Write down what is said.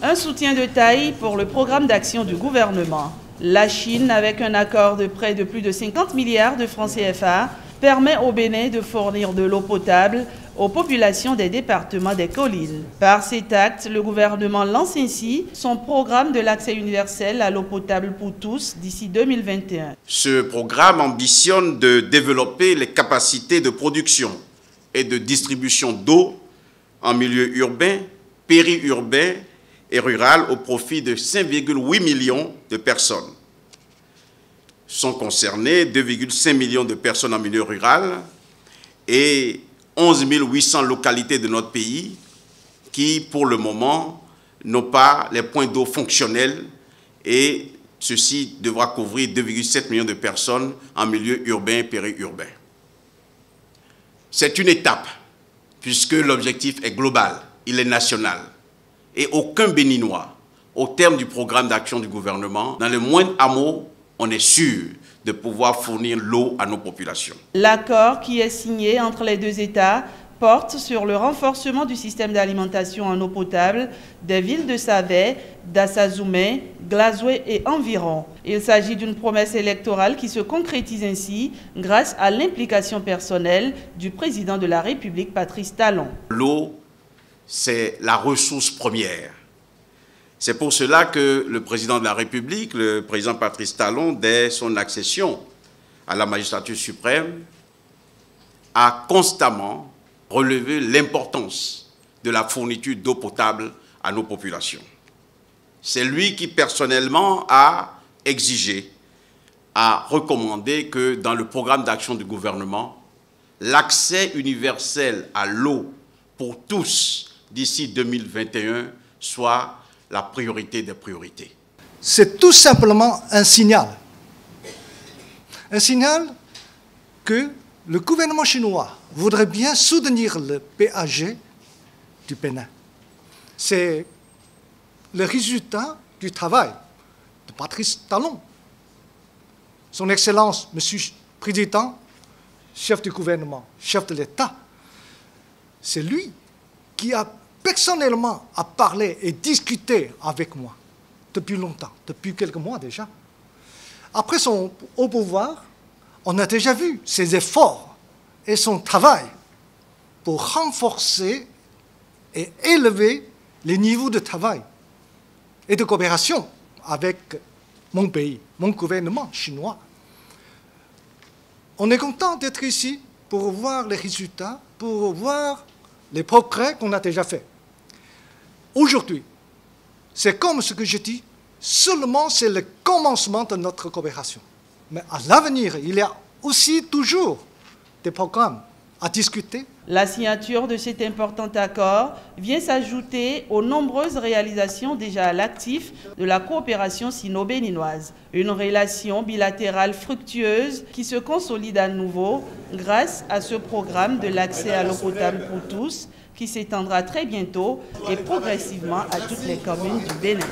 Un soutien de taille pour le programme d'action du gouvernement. La Chine, avec un accord de près de plus de 50 milliards de francs CFA, permet au Bénin de fournir de l'eau potable aux populations des départements des collines. Par cet acte, le gouvernement lance ainsi son programme de l'accès universel à l'eau potable pour tous d'ici 2021. Ce programme ambitionne de développer les capacités de production et de distribution d'eau en milieu urbain, périurbain et rural au profit de 5,8 millions de personnes. Sont concernées 2,5 millions de personnes en milieu rural et 11 800 localités de notre pays qui, pour le moment, n'ont pas les points d'eau fonctionnels et ceci devra couvrir 2,7 millions de personnes en milieu urbain et périurbain. C'est une étape puisque l'objectif est global, il est national et aucun Béninois, au terme du programme d'action du gouvernement, dans le moindre hameau, on est sûr de pouvoir fournir l'eau à nos populations. L'accord qui est signé entre les deux États porte sur le renforcement du système d'alimentation en eau potable des villes de Savet, d'Assazoumé, Glazoué et environ. Il s'agit d'une promesse électorale qui se concrétise ainsi grâce à l'implication personnelle du président de la République, Patrice Talon. L'eau, c'est la ressource première. C'est pour cela que le président de la République, le président Patrice Talon, dès son accession à la magistrature suprême, a constamment relevé l'importance de la fourniture d'eau potable à nos populations. C'est lui qui personnellement a exigé, a recommandé que dans le programme d'action du gouvernement, l'accès universel à l'eau pour tous d'ici 2021 soit la priorité des priorités. C'est tout simplement un signal. Un signal que le gouvernement chinois voudrait bien soutenir le PAG du Bénin. C'est le résultat du travail de Patrice Talon. Son Excellence, Monsieur le Président, chef du gouvernement, chef de l'État, c'est lui qui a personnellement à parler et discuter avec moi depuis longtemps, depuis quelques mois déjà. Après son au pouvoir, on a déjà vu ses efforts et son travail pour renforcer et élever les niveaux de travail et de coopération avec mon pays, mon gouvernement chinois. On est content d'être ici pour voir les résultats, pour voir les progrès qu'on a déjà faits. Aujourd'hui, c'est comme ce que je dis, seulement c'est le commencement de notre coopération. Mais à l'avenir, il y a aussi toujours des programmes à discuter. La signature de cet important accord vient s'ajouter aux nombreuses réalisations déjà à l'actif de la coopération sino-béninoise. Une relation bilatérale fructueuse qui se consolide à nouveau grâce à ce programme de l'accès à l'eau potable pour tous qui s'étendra très bientôt et progressivement à toutes les communes du Bénin.